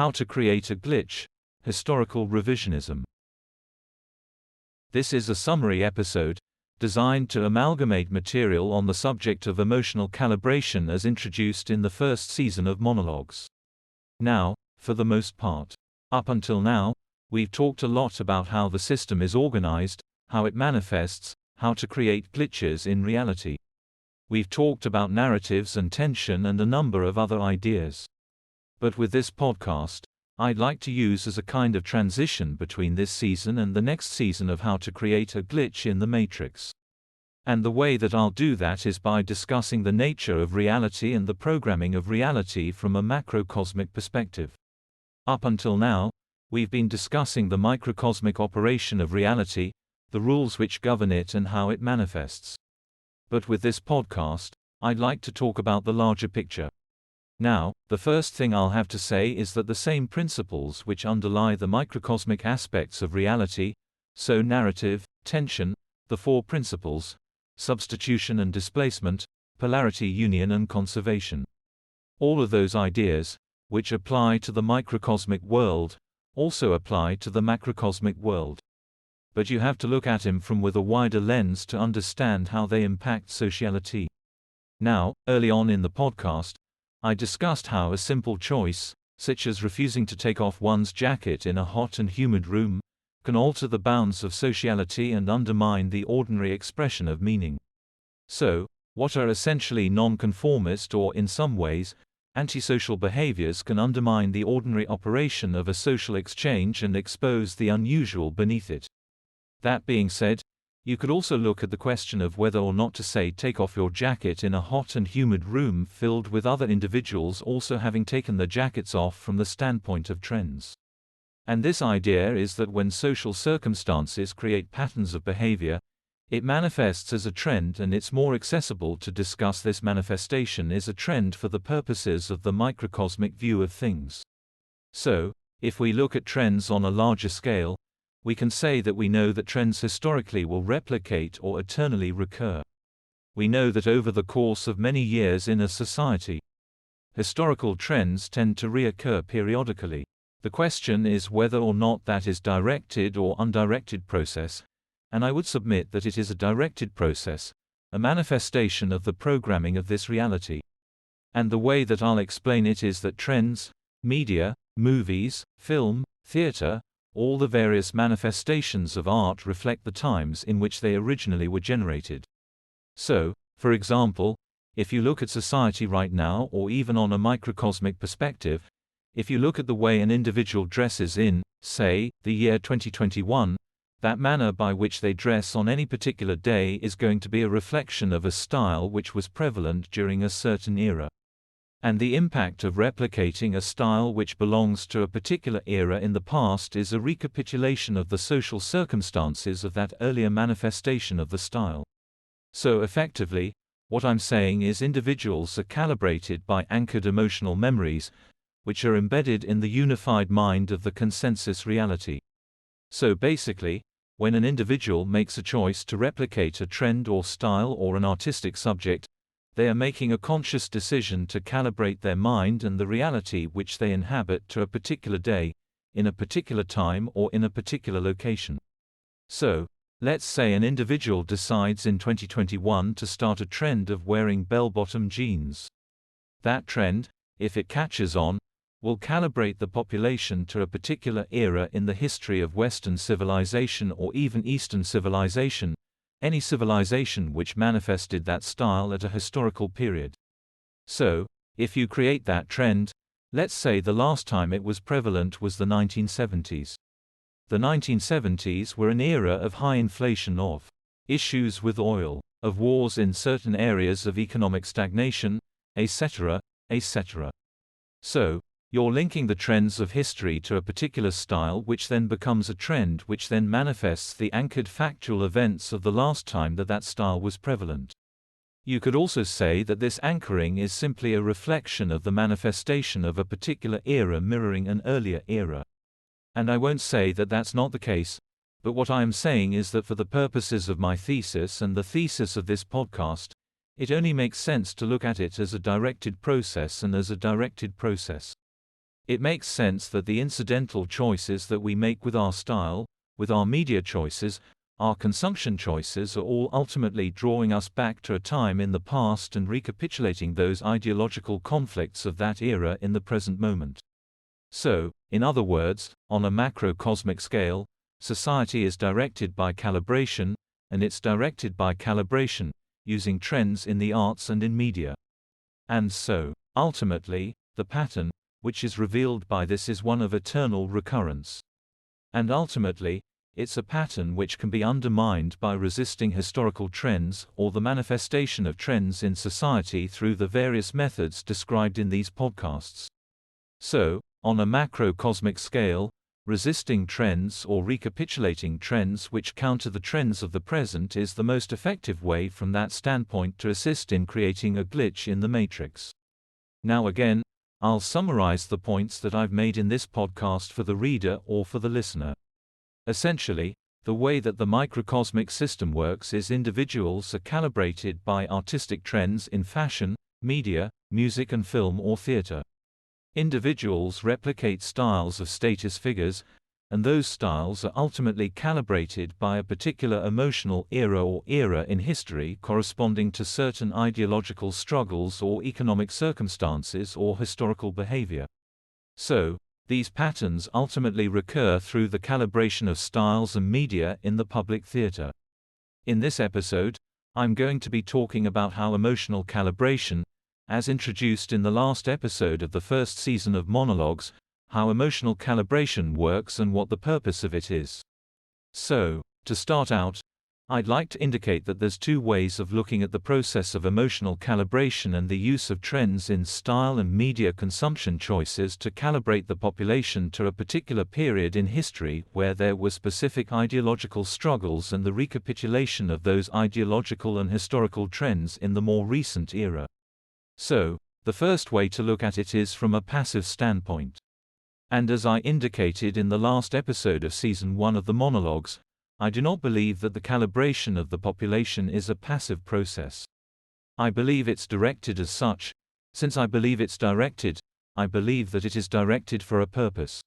How to create a glitch, Historical Revisionism. This is a summary episode, designed to amalgamate material on the subject of emotional calibration as introduced in the first season of Monologues. Now, for the most part. Up until now, we've talked a lot about how the system is organized, how it manifests, how to create glitches in reality. We've talked about narratives and tension and a number of other ideas. But with this podcast, I'd like to use as a kind of transition between this season and the next season of how to create a glitch in the Matrix. And the way that I'll do that is by discussing the nature of reality and the programming of reality from a macrocosmic perspective. Up until now, we've been discussing the microcosmic operation of reality, the rules which govern it and how it manifests. But with this podcast, I'd like to talk about the larger picture. Now, the first thing I'll have to say is that the same principles which underlie the microcosmic aspects of reality, so narrative, tension, the four principles, substitution and displacement, polarity, union and conservation. All of those ideas, which apply to the microcosmic world, also apply to the macrocosmic world. But you have to look at them from with a wider lens to understand how they impact sociality. Now, early on in the podcast, I discussed how a simple choice, such as refusing to take off one's jacket in a hot and humid room, can alter the bounds of sociality and undermine the ordinary expression of meaning. So, what are essentially non-conformist or, in some ways, antisocial behaviors can undermine the ordinary operation of a social exchange and expose the unusual beneath it. That being said, you could also look at the question of whether or not to say take off your jacket in a hot and humid room filled with other individuals also having taken their jackets off from the standpoint of trends. And this idea is that when social circumstances create patterns of behavior, it manifests as a trend, and it's more accessible to discuss this manifestation as a trend for the purposes of the microcosmic view of things. So, if we look at trends on a larger scale, we can say that we know that trends historically will replicate or eternally recur. We know that over the course of many years in a society, historical trends tend to reoccur periodically. The question is whether or not that is directed or undirected process, and I would submit that it is a directed process, a manifestation of the programming of this reality. And the way that I'll explain it is that trends, media, movies, film, theater, all the various manifestations of art reflect the times in which they originally were generated. So, for example, if you look at society right now or even on a microcosmic perspective, if you look at the way an individual dresses in, say, the year 2021, that manner by which they dress on any particular day is going to be a reflection of a style which was prevalent during a certain era. And the impact of replicating a style which belongs to a particular era in the past is a recapitulation of the social circumstances of that earlier manifestation of the style. So effectively, what I'm saying is individuals are calibrated by anchored emotional memories, which are embedded in the unified mind of the consensus reality. So basically, when an individual makes a choice to replicate a trend or style or an artistic subject, they are making a conscious decision to calibrate their mind and the reality which they inhabit to a particular day, in a particular time or in a particular location. So, let's say an individual decides in 2021 to start a trend of wearing bell-bottom jeans. That trend, if it catches on, will calibrate the population to a particular era in the history of Western civilization or even Eastern civilization, any civilization which manifested that style at a historical period. So, if you create that trend, let's say the last time it was prevalent was the 1970s. The 1970s were an era of high inflation, of issues with oil, of wars in certain areas, of economic stagnation, etc., etc. So, you're linking the trends of history to a particular style which then becomes a trend which then manifests the anchored factual events of the last time that that style was prevalent. You could also say that this anchoring is simply a reflection of the manifestation of a particular era mirroring an earlier era. And I won't say that that's not the case, but what I am saying is that for the purposes of my thesis and the thesis of this podcast, it only makes sense to look at it as a directed process and as a directed process. It makes sense that the incidental choices that we make with our style, with our media choices, our consumption choices are all ultimately drawing us back to a time in the past and recapitulating those ideological conflicts of that era in the present moment. So, in other words, on a macrocosmic scale, society is directed by calibration, and it's directed by calibration, using trends in the arts and in media. And so, ultimately, the pattern, which is revealed by this is one of eternal recurrence. And ultimately, it's a pattern which can be undermined by resisting historical trends or the manifestation of trends in society through the various methods described in these podcasts. So, on a macrocosmic scale, resisting trends or recapitulating trends which counter the trends of the present is the most effective way from that standpoint to assist in creating a glitch in the matrix. Now again, I'll summarize the points that I've made in this podcast for the reader or for the listener. Essentially, the way that the microcosmic system works is individuals are calibrated by artistic trends in fashion, media, music and film or theater. Individuals replicate styles of status figures, and those styles are ultimately calibrated by a particular emotional era or era in history corresponding to certain ideological struggles or economic circumstances or historical behavior. So, these patterns ultimately recur through the calibration of styles and media in the public theater. In this episode, I'm going to be talking about how emotional calibration, as introduced in the last episode of the first season of Monologues, how emotional calibration works and what the purpose of it is. So, to start out, I'd like to indicate that there's two ways of looking at the process of emotional calibration and the use of trends in style and media consumption choices to calibrate the population to a particular period in history where there were specific ideological struggles and the recapitulation of those ideological and historical trends in the more recent era. So, the first way to look at it is from a passive standpoint. And as I indicated in the last episode of Season 1 of the Monologues, I do not believe that the calibration of the population is a passive process. I believe it's directed as such. Since I believe it's directed, I believe that it is directed for a purpose.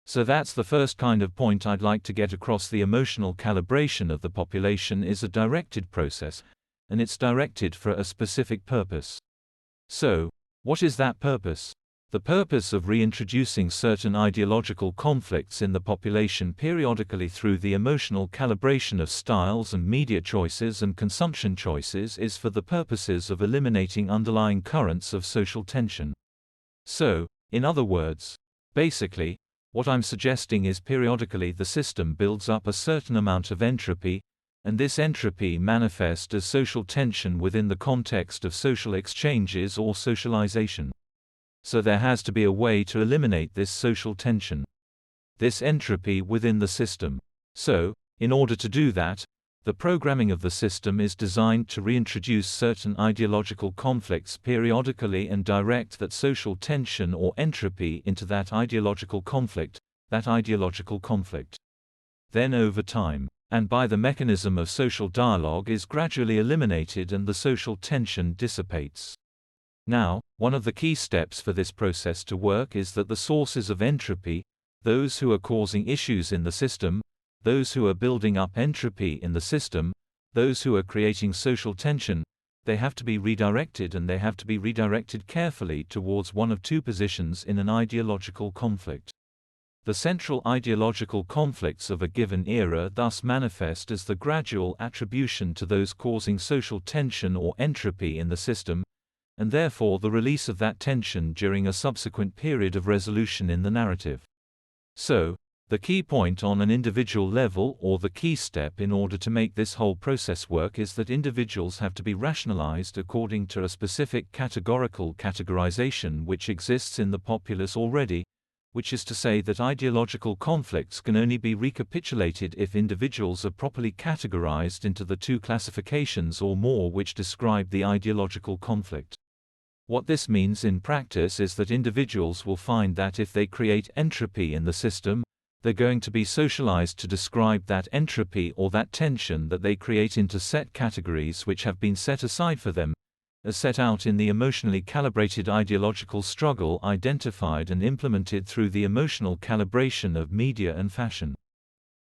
So that's the first kind of point I'd like to get across. The emotional calibration of the population is a directed process, and it's directed for a specific purpose. So, what is that purpose? The purpose of reintroducing certain ideological conflicts in the population periodically through the emotional calibration of styles and media choices and consumption choices is for the purposes of eliminating underlying currents of social tension. So, in other words, basically, what I'm suggesting is periodically the system builds up a certain amount of entropy, and this entropy manifests as social tension within the context of social exchanges or socialization. So there has to be a way to eliminate this social tension, this entropy within the system. So, in order to do that, the programming of the system is designed to reintroduce certain ideological conflicts periodically and direct that social tension or entropy into that ideological conflict. Then over time, and by the mechanism of social dialogue is gradually eliminated and the social tension dissipates. Now, one of the key steps for this process to work is that the sources of entropy, those who are causing issues in the system, those who are building up entropy in the system, those who are creating social tension, they have to be redirected, and they have to be redirected carefully towards one of two positions in an ideological conflict. The central ideological conflicts of a given era thus manifest as the gradual attribution to those causing social tension or entropy in the system, and therefore the release of that tension during a subsequent period of resolution in the narrative. So, the key point on an individual level, or the key step in order to make this whole process work, is that individuals have to be rationalized according to a specific categorical categorization which exists in the populace already, which is to say that ideological conflicts can only be recapitulated if individuals are properly categorized into the two classifications or more which describe the ideological conflict. What this means in practice is that individuals will find that if they create entropy in the system, they're going to be socialized to describe that entropy or that tension that they create into set categories which have been set aside for them, as set out in the emotionally calibrated ideological struggle identified and implemented through the emotional calibration of media and fashion.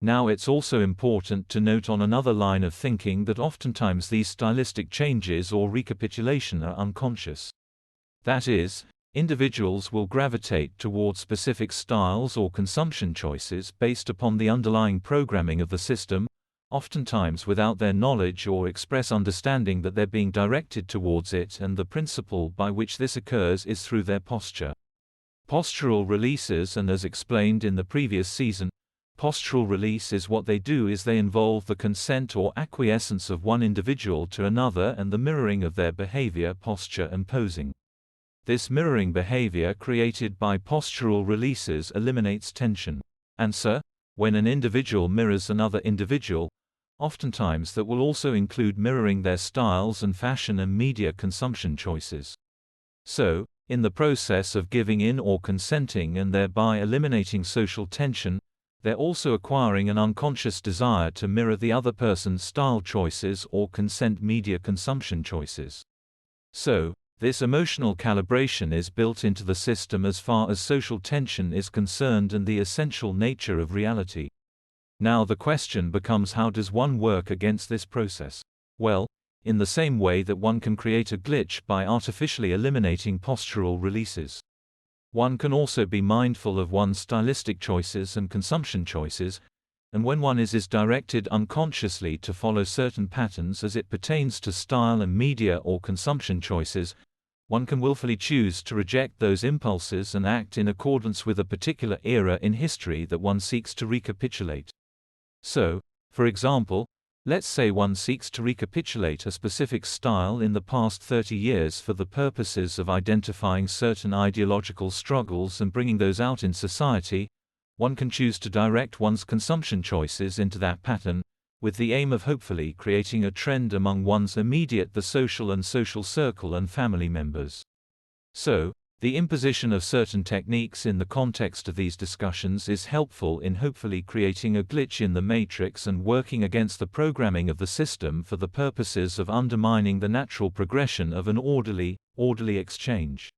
Now it's also important to note on another line of thinking that oftentimes these stylistic changes or recapitulation are unconscious. That is, individuals will gravitate towards specific styles or consumption choices based upon the underlying programming of the system, oftentimes without their knowledge or express understanding that they're being directed towards it, and the principle by which this occurs is through their posture. Postural releases, and as explained in the previous season, postural release is what they do is they involve the consent or acquiescence of one individual to another and the mirroring of their behavior, posture and posing. This mirroring behavior created by postural releases eliminates tension. Answer: when an individual mirrors another individual, oftentimes that will also include mirroring their styles and fashion and media consumption choices. So, in the process of giving in or consenting and thereby eliminating social tension, they're also acquiring an unconscious desire to mirror the other person's style choices or consent media consumption choices. So, this emotional calibration is built into the system as far as social tension is concerned and the essential nature of reality. Now the question becomes, how does one work against this process? Well, in the same way that one can create a glitch by artificially eliminating postural releases. One can also be mindful of one's stylistic choices and consumption choices, and when one is directed unconsciously to follow certain patterns as it pertains to style and media or consumption choices, one can willfully choose to reject those impulses and act in accordance with a particular era in history that one seeks to recapitulate. So, for example, let's say one seeks to recapitulate a specific style in the past 30 years for the purposes of identifying certain ideological struggles and bringing those out in society. One can choose to direct one's consumption choices into that pattern, with the aim of hopefully creating a trend among one's immediate, the social and social circle and family members. So, the imposition of certain techniques in the context of these discussions is helpful in hopefully creating a glitch in the matrix and working against the programming of the system for the purposes of undermining the natural progression of an orderly exchange.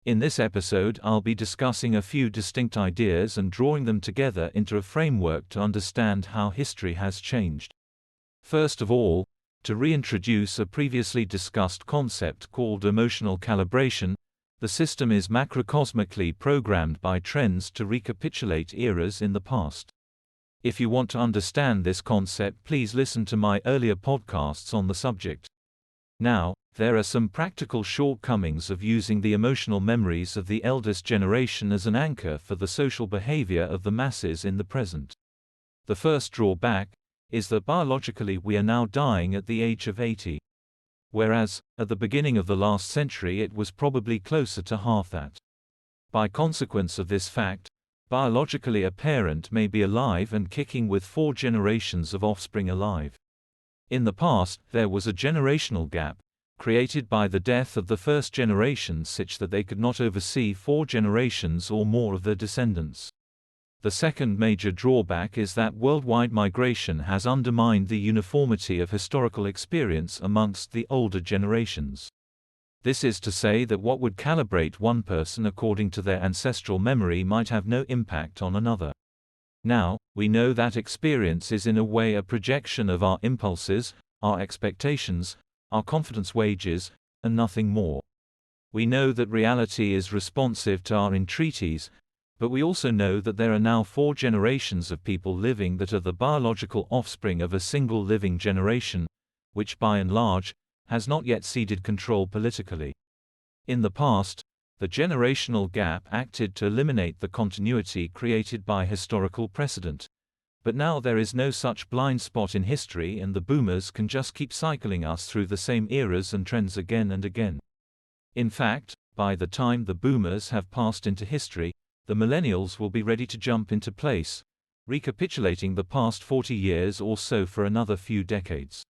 In this episode, I'll be discussing a few distinct ideas and drawing them together into a framework to understand how history has changed. First of all, to reintroduce a previously discussed concept called emotional calibration, the system is macrocosmically programmed by trends to recapitulate eras in the past. If you want to understand this concept, please listen to my earlier podcasts on the subject. Now, there are some practical shortcomings of using the emotional memories of the eldest generation as an anchor for the social behavior of the masses in the present. The first drawback is that biologically we are now dying at the age of 80. Whereas, at the beginning of the last century it was probably closer to half that. By consequence of this fact, biologically a parent may be alive and kicking with 4 generations of offspring alive. In the past, there was a generational gap, created by the death of the first generation such that they could not oversee 4 generations or more of their descendants. The second major drawback is that worldwide migration has undermined the uniformity of historical experience amongst the older generations. This is to say that what would calibrate one person according to their ancestral memory might have no impact on another. Now, we know that experience is in a way a projection of our impulses, our expectations, our confidence wages, and nothing more. We know that reality is responsive to our entreaties, but we also know that there are now 4 generations of people living that are the biological offspring of a single living generation, which by and large, has not yet ceded control politically. In the past, the generational gap acted to eliminate the continuity created by historical precedent. But now there is no such blind spot in history and the boomers can just keep cycling us through the same eras and trends again and again. In fact, by the time the boomers have passed into history, the millennials will be ready to jump into place, recapitulating the past 40 years or so for another few decades.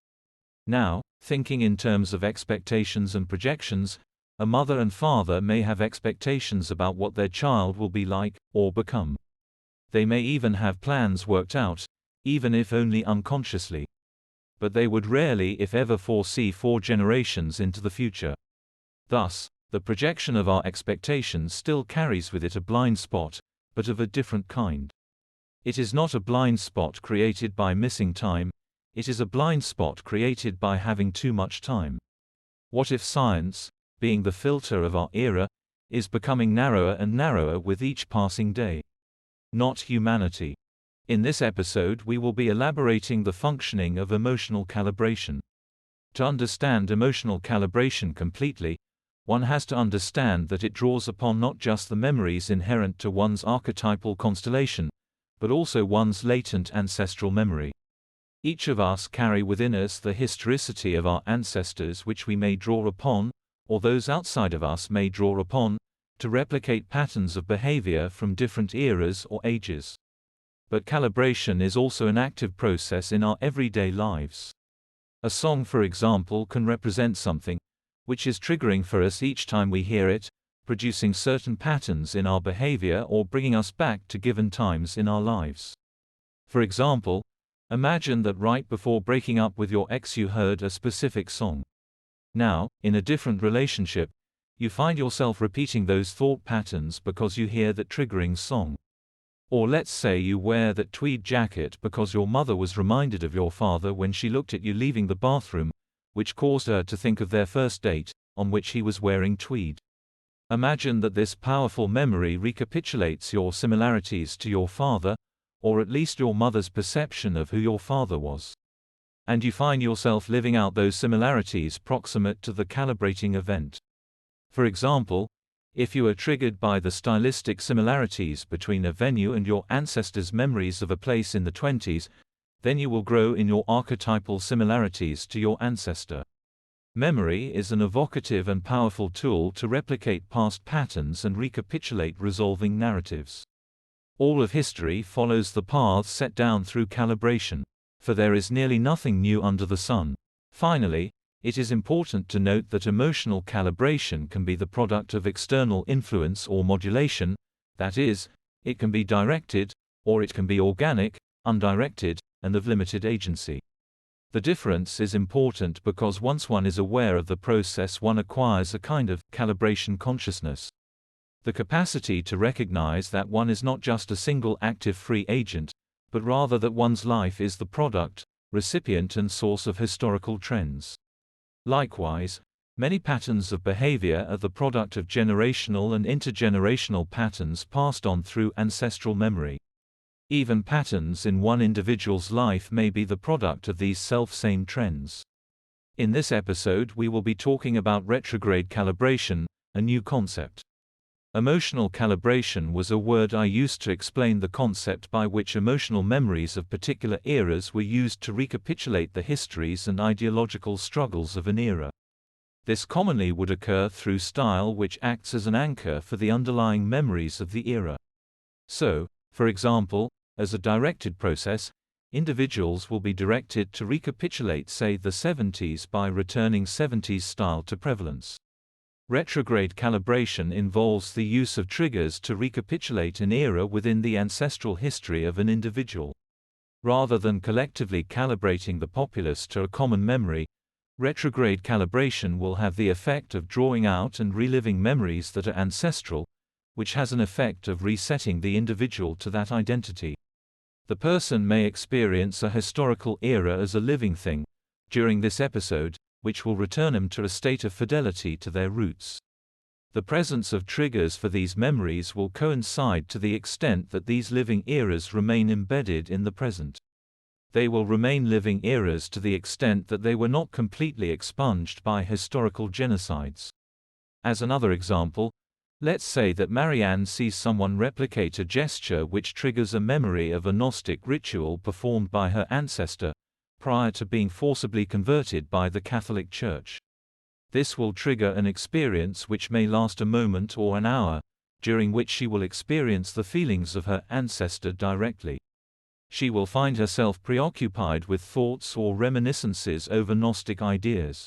Now, thinking in terms of expectations and projections, a mother and father may have expectations about what their child will be like, or become. They may even have plans worked out, even if only unconsciously. But they would rarely if ever foresee 4 generations into the future. Thus, the projection of our expectations still carries with it a blind spot, but of a different kind. It is not a blind spot created by missing time, it is a blind spot created by having too much time. What if science, being the filter of our era, is becoming narrower and narrower with each passing day? Not humanity. In this episode we will be elaborating the functioning of emotional calibration. To understand emotional calibration completely, one has to understand that it draws upon not just the memories inherent to one's archetypal constellation, but also one's latent ancestral memory. Each of us carry within us the historicity of our ancestors, which we may draw upon, or those outside of us may draw upon, to replicate patterns of behavior from different eras or ages. But calibration is also an active process in our everyday lives. A song, for example, can represent something which is triggering for us each time we hear it, producing certain patterns in our behavior or bringing us back to given times in our lives. For example, imagine that right before breaking up with your ex you heard a specific song. Now, in a different relationship, you find yourself repeating those thought patterns because you hear that triggering song. Or let's say you wear that tweed jacket because your mother was reminded of your father when she looked at you leaving the bathroom, which caused her to think of their first date, on which he was wearing tweed. Imagine that this powerful memory recapitulates your similarities to your father, or at least your mother's perception of who your father was. And you find yourself living out those similarities proximate to the calibrating event. For example, if you are triggered by the stylistic similarities between a venue and your ancestors' memories of a place in the 20s, then you will grow in your archetypal similarities to your ancestor. Memory is an evocative and powerful tool to replicate past patterns and recapitulate resolving narratives. All of history follows the paths set down through calibration, for there is nearly nothing new under the sun. Finally, it is important to note that emotional calibration can be the product of external influence or modulation, that is, it can be directed, or it can be organic, undirected, and of limited agency. The difference is important because once one is aware of the process, one acquires a kind of calibration consciousness. The capacity to recognize that one is not just a single active free agent, but rather that one's life is the product, recipient and source of historical trends. Likewise, many patterns of behavior are the product of generational and intergenerational patterns passed on through ancestral memory. Even patterns in one individual's life may be the product of these self-same trends. In this episode we will be talking about retrograde calibration, a new concept. Emotional calibration was a word I used to explain the concept by which emotional memories of particular eras were used to recapitulate the histories and ideological struggles of an era. This commonly would occur through style, which acts as an anchor for the underlying memories of the era. So, for example, as a directed process, individuals will be directed to recapitulate, say, the 70s by returning 70s style to prevalence. Retrograde calibration involves the use of triggers to recapitulate an era within the ancestral history of an individual. Rather than collectively calibrating the populace to a common memory, retrograde calibration will have the effect of drawing out and reliving memories that are ancestral, which has an effect of resetting the individual to that identity. The person may experience a historical era as a living thing during this episode, which will return them to a state of fidelity to their roots. The presence of triggers for these memories will coincide to the extent that these living eras remain embedded in the present. They will remain living eras to the extent that they were not completely expunged by historical genocides. As another example, let's say that Marianne sees someone replicate a gesture which triggers a memory of a Gnostic ritual performed by her ancestor, prior to being forcibly converted by the Catholic Church. This will trigger an experience which may last a moment or an hour, during which she will experience the feelings of her ancestor directly. She will find herself preoccupied with thoughts or reminiscences over Gnostic ideas.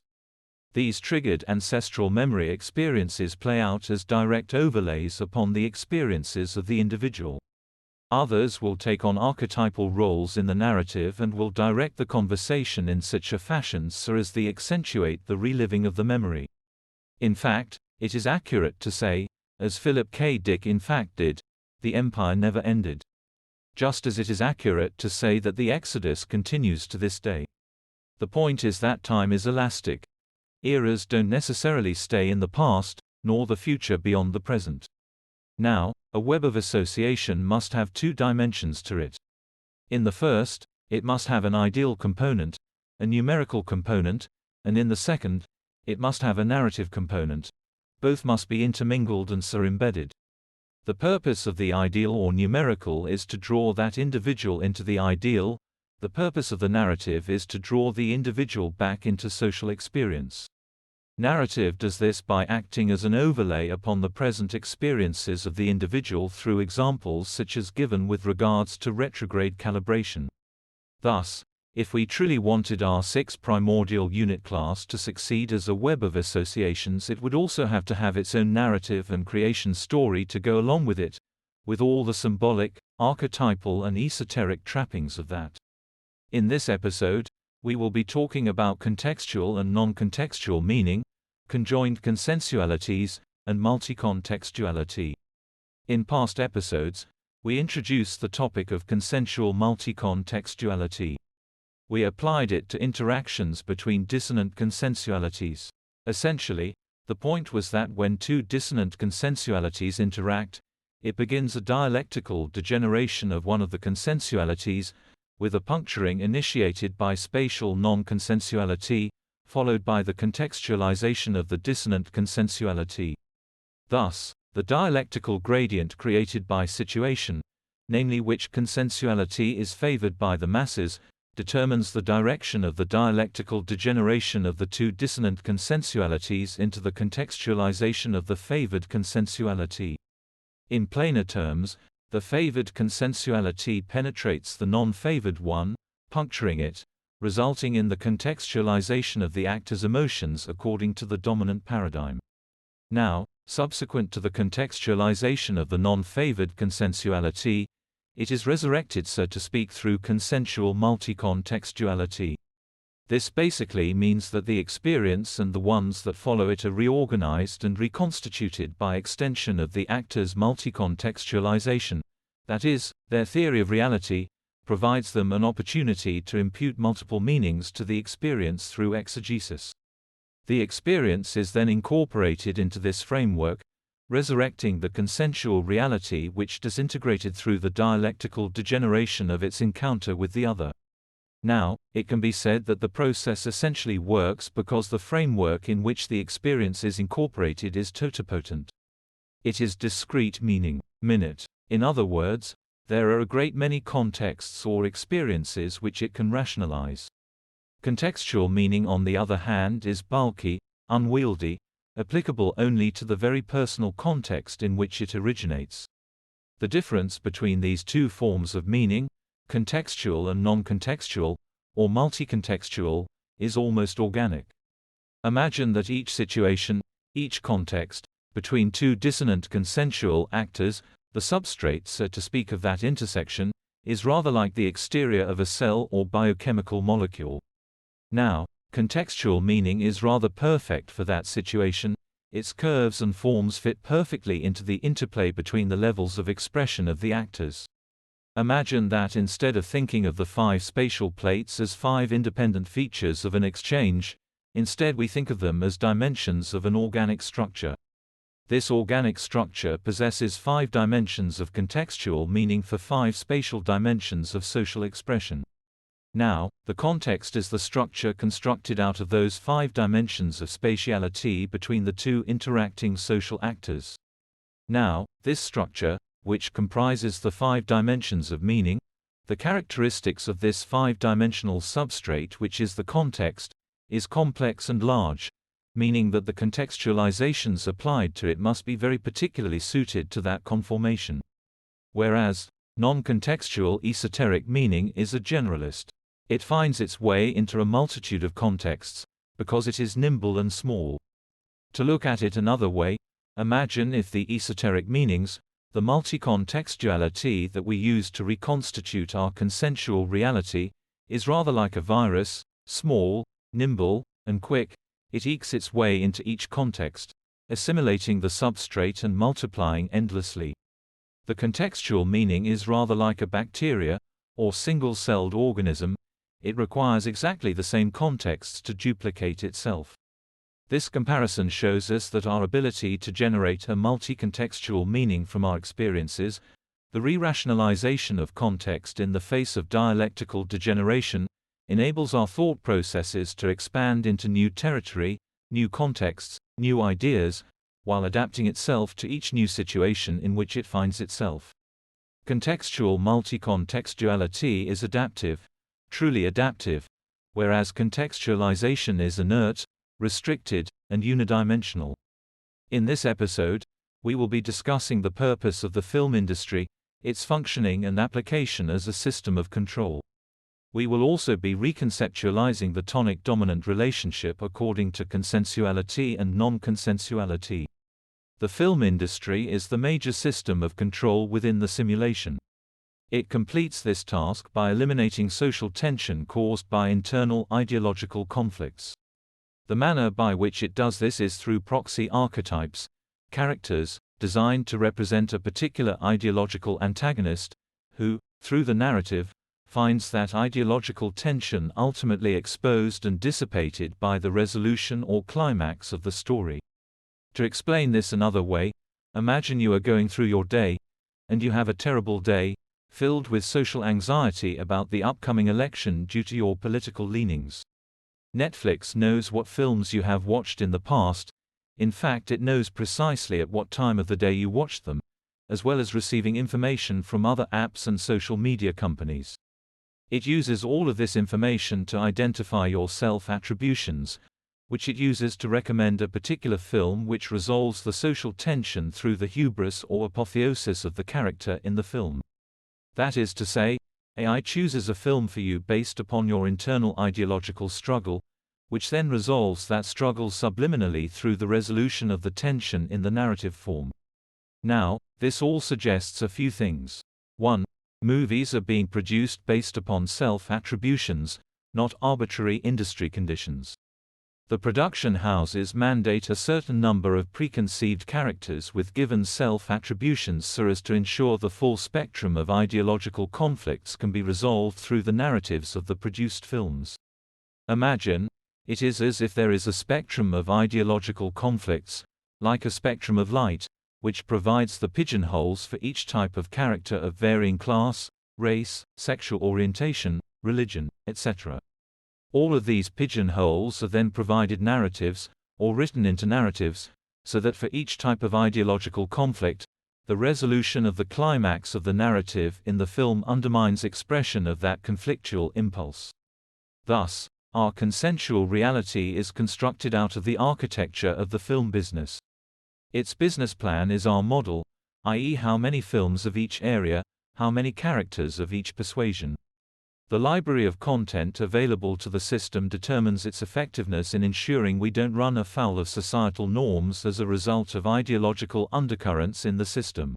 These triggered ancestral memory experiences play out as direct overlays upon the experiences of the individual. Others will take on archetypal roles in the narrative and will direct the conversation in such a fashion so as to accentuate the reliving of the memory. In fact, it is accurate to say, as Philip K. Dick in fact did, the empire never ended. Just as it is accurate to say that the Exodus continues to this day. The point is that time is elastic. Eras don't necessarily stay in the past, nor the future beyond the present. Now, a web of association must have two dimensions to it. In the first, it must have an ideal component, a numerical component, and in the second, it must have a narrative component. Both must be intermingled and so embedded. The purpose of the ideal or numerical is to draw that individual into the ideal. The purpose of the narrative is to draw the individual back into social experience. Narrative does this by acting as an overlay upon the present experiences of the individual through examples such as given with regards to retrograde calibration. Thus, if we truly wanted our 6 primordial unit class to succeed as a web of associations, it would also have to have its own narrative and creation story to go along with it, with all the symbolic, archetypal and esoteric trappings of that. In this episode, we will be talking about contextual and non-contextual meaning, conjoined consensualities, and multi-contextuality. In past episodes, we introduced the topic of consensual multi-contextuality. We applied it to interactions between dissonant consensualities. Essentially, the point was that when two dissonant consensualities interact, it begins a dialectical degeneration of one of the consensualities, with a puncturing initiated by spatial non-consensuality, followed by the contextualization of the dissonant consensuality. Thus, the dialectical gradient created by situation, namely which consensuality is favored by the masses, determines the direction of the dialectical degeneration of the two dissonant consensualities into the contextualization of the favored consensuality. In plainer terms, the favored consensuality penetrates the non-favored one, puncturing it, resulting in the contextualization of the actor's emotions according to the dominant paradigm. Now, subsequent to the contextualization of the non-favored consensuality, it is resurrected, so to speak, through consensual multi-contextuality. This basically means that the experience and the ones that follow it are reorganized and reconstituted by extension of the actor's multi-contextualization. That is, their theory of reality provides them an opportunity to impute multiple meanings to the experience through exegesis. The experience is then incorporated into this framework, resurrecting the consensual reality which disintegrated through the dialectical degeneration of its encounter with the other. Now, it can be said that the process essentially works because the framework in which the experience is incorporated is totipotent. It is discrete meaning, minute. In other words, there are a great many contexts or experiences which it can rationalize. Contextual meaning, on the other hand, is bulky, unwieldy, applicable only to the very personal context in which it originates. The difference between these two forms of meaning, contextual and non-contextual, or multi-contextual, is almost organic. Imagine that each situation, each context, between two dissonant consensual actors, the substrate, so to speak, of that intersection, is rather like the exterior of a cell or biochemical molecule. Now, contextual meaning is rather perfect for that situation. Its curves and forms fit perfectly into the interplay between the levels of expression of the actors. Imagine that instead of thinking of the 5 spatial plates as 5 independent features of an exchange, instead we think of them as dimensions of an organic structure. This organic structure possesses 5 dimensions of contextual meaning for 5 spatial dimensions of social expression. Now, the context is the structure constructed out of those 5 dimensions of spatiality between the two interacting social actors. Now, this structure, which comprises the 5 dimensions of meaning, the characteristics of this 5-dimensional substrate, which is the context, is complex and large, meaning that the contextualizations applied to it must be very particularly suited to that conformation. Whereas, non-contextual esoteric meaning is a generalist. It finds its way into a multitude of contexts, because it is nimble and small. To look at it another way, imagine if the esoteric meanings, the multi-contextuality that we use to reconstitute our consensual reality, is rather like a virus, small, nimble, and quick, It ekes its way into each context, assimilating the substrate and multiplying endlessly. The contextual meaning is rather like a bacteria, or single-celled organism. It requires exactly the same contexts to duplicate itself. This comparison shows us that our ability to generate a multi-contextual meaning from our experiences, the re-rationalization of context in the face of dialectical degeneration, enables our thought processes to expand into new territory, new contexts, new ideas, while adapting itself to each new situation in which it finds itself. Contextual multi-contextuality is adaptive, truly adaptive, whereas contextualization is inert, restricted, and unidimensional. In this episode, we will be discussing the purpose of the film industry, its functioning and application as a system of control. We will also be reconceptualizing the tonic-dominant relationship according to consensuality and non-consensuality. The film industry is the major system of control within the simulation. It completes this task by eliminating social tension caused by internal ideological conflicts. The manner by which it does this is through proxy archetypes, characters, designed to represent a particular ideological antagonist, who, through the narrative, finds that ideological tension ultimately exposed and dissipated by the resolution or climax of the story. To explain this another way, imagine you are going through your day, and you have a terrible day, filled with social anxiety about the upcoming election due to your political leanings. Netflix knows what films you have watched in the past. In fact, it knows precisely at what time of the day you watched them, as well as receiving information from other apps and social media companies. It uses all of this information to identify your self-attributions, which it uses to recommend a particular film which resolves the social tension through the hubris or apotheosis of the character in the film. That is to say, AI chooses a film for you based upon your internal ideological struggle, which then resolves that struggle subliminally through the resolution of the tension in the narrative form. Now, this all suggests a few things. 1. Movies are being produced based upon self-attributions, not arbitrary industry conditions. The production houses mandate a certain number of preconceived characters with given self-attributions so as to ensure the full spectrum of ideological conflicts can be resolved through the narratives of the produced films. Imagine, it is as if there is a spectrum of ideological conflicts, like a spectrum of light, which provides the pigeonholes for each type of character of varying class, race, sexual orientation, religion, etc. All of these pigeonholes are then provided narratives, or written into narratives, so that for each type of ideological conflict, the resolution of the climax of the narrative in the film undermines expression of that conflictual impulse. Thus, our consensual reality is constructed out of the architecture of the film business. Its business plan is our model, i.e., how many films of each area, how many characters of each persuasion. The library of content available to the system determines its effectiveness in ensuring we don't run afoul of societal norms as a result of ideological undercurrents in the system.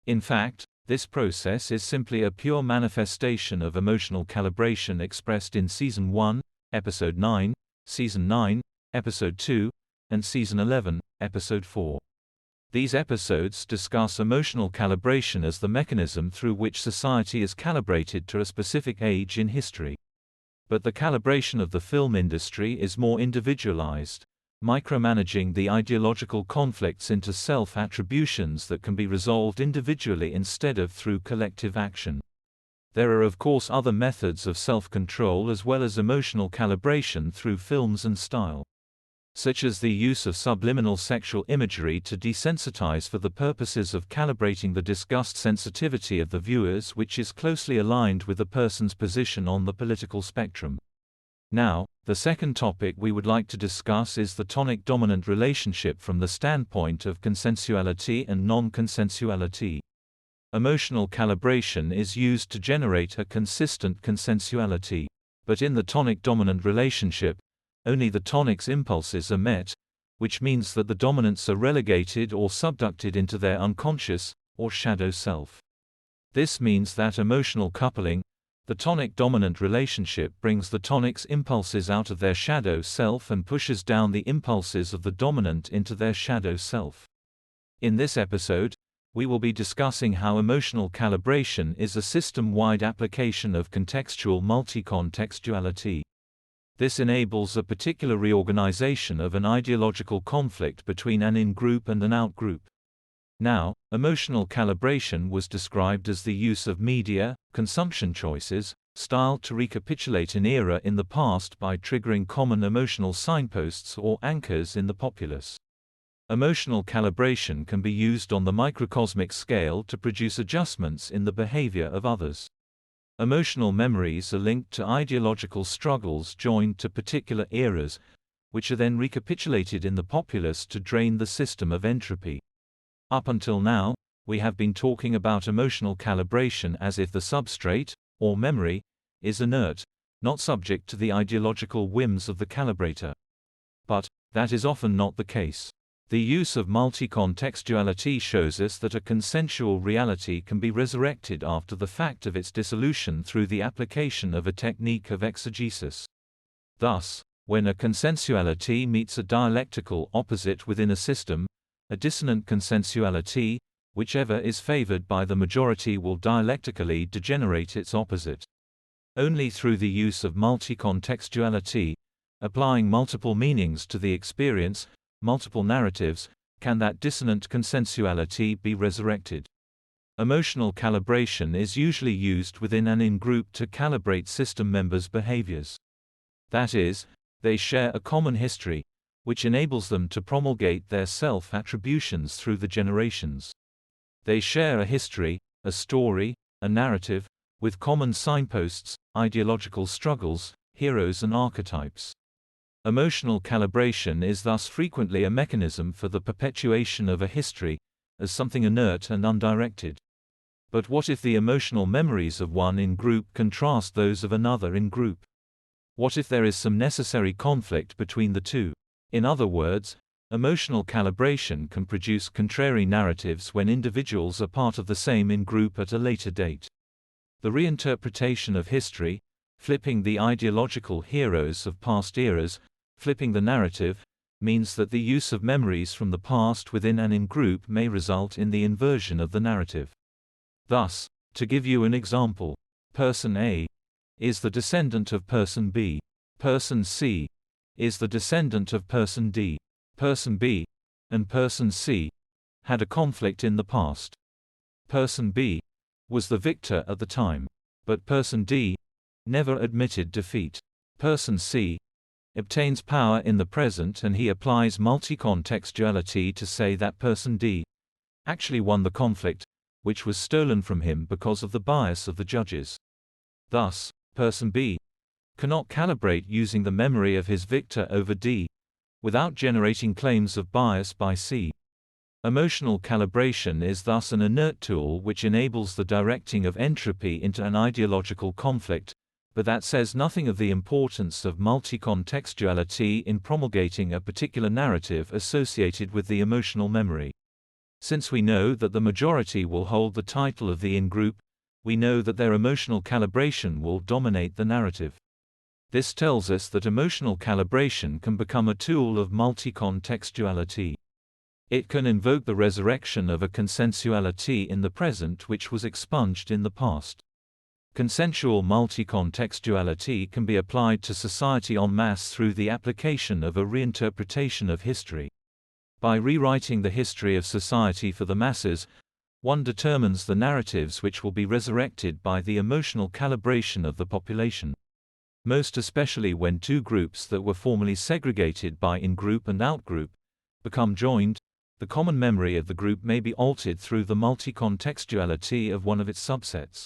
In fact, this process is simply a pure manifestation of emotional calibration expressed in Season 1, Episode 9, Season 9, Episode 2, and Season 11, Episode 4. These episodes discuss emotional calibration as the mechanism through which society is calibrated to a specific age in history. But the calibration of the film industry is more individualized, micromanaging the ideological conflicts into self-attributions that can be resolved individually instead of through collective action. There are of course other methods of self-control as well as emotional calibration through films and style, such as the use of subliminal sexual imagery to desensitize for the purposes of calibrating the disgust sensitivity of the viewers, which is closely aligned with the person's position on the political spectrum. Now, the second topic we would like to discuss is the tonic-dominant relationship from the standpoint of consensuality and non-consensuality. Emotional calibration is used to generate a consistent consensuality. But in the tonic-dominant relationship, only the tonic's impulses are met, which means that the dominants are relegated or subducted into their unconscious, or shadow self. This means that emotional coupling, The tonic-dominant relationship brings the tonic's impulses out of their shadow self and pushes down the impulses of the dominant into their shadow self. In this episode, we will be discussing how emotional calibration is a system-wide application of contextual multi-contextuality. This enables a particular reorganization of an ideological conflict between an in-group and an out-group. Now, emotional calibration was described as the use of media, consumption choices, style to recapitulate an era in the past by triggering common emotional signposts or anchors in the populace. Emotional calibration can be used on the microcosmic scale to produce adjustments in the behavior of others. Emotional memories are linked to ideological struggles joined to particular eras, which are then recapitulated in the populace to drain the system of entropy. Up until now, we have been talking about emotional calibration as if the substrate, or memory, is inert, not subject to the ideological whims of the calibrator. But that is often not the case. The use of multi-contextuality shows us that a consensual reality can be resurrected after the fact of its dissolution through the application of a technique of exegesis. Thus, when a consensuality meets a dialectical opposite within a system, a dissonant consensuality, whichever is favored by the majority, will dialectically degenerate its opposite. Only through the use of multi-contextuality, applying multiple meanings to the experience, multiple narratives, can that dissonant consensuality be resurrected. Emotional calibration is usually used within an in-group to calibrate system members' behaviors. That is, they share a common history, which enables them to promulgate their self-attributions through the generations. They share a history, a story, a narrative, with common signposts, ideological struggles, heroes and archetypes. Emotional calibration is thus frequently a mechanism for the perpetuation of a history, as something inert and undirected. But what if the emotional memories of one in-group contrast those of another in-group? What if there is some necessary conflict between the two? In other words, emotional calibration can produce contrary narratives when individuals are part of the same in-group at a later date. The reinterpretation of history, flipping the ideological heroes of past eras, flipping the narrative, means that the use of memories from the past within an in-group may result in the inversion of the narrative. Thus, to give you an example, Person A is the descendant of Person B. Person C is the descendant of Person D. Person B and Person C had a conflict in the past. Person B was the victor at the time, but Person D never admitted defeat. Person C obtains power in the present and he applies multi-contextuality to say that Person D actually won the conflict, which was stolen from him because of the bias of the judges. Thus, Person B cannot calibrate using the memory of his victor over D, without generating claims of bias by C. Emotional calibration is thus an inert tool which enables the directing of entropy into an ideological conflict, but that says nothing of the importance of multi-contextuality in promulgating a particular narrative associated with the emotional memory. Since we know that the majority will hold the title of the in-group, we know that their emotional calibration will dominate the narrative. This tells us that emotional calibration can become a tool of multi-contextuality. It can invoke the resurrection of a consensuality in the present which was expunged in the past. Consensual multi-contextuality can be applied to society en masse through the application of a reinterpretation of history. By rewriting the history of society for the masses, one determines the narratives which will be resurrected by the emotional calibration of the population. Most especially when two groups that were formerly segregated by in-group and out-group become joined, the common memory of the group may be altered through the multi-contextuality of one of its subsets.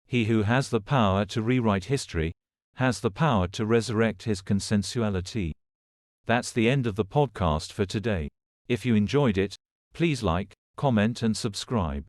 He who has the power to rewrite history has the power to resurrect his consensuality. That's the end of the podcast for today. If you enjoyed it, please like, comment and subscribe.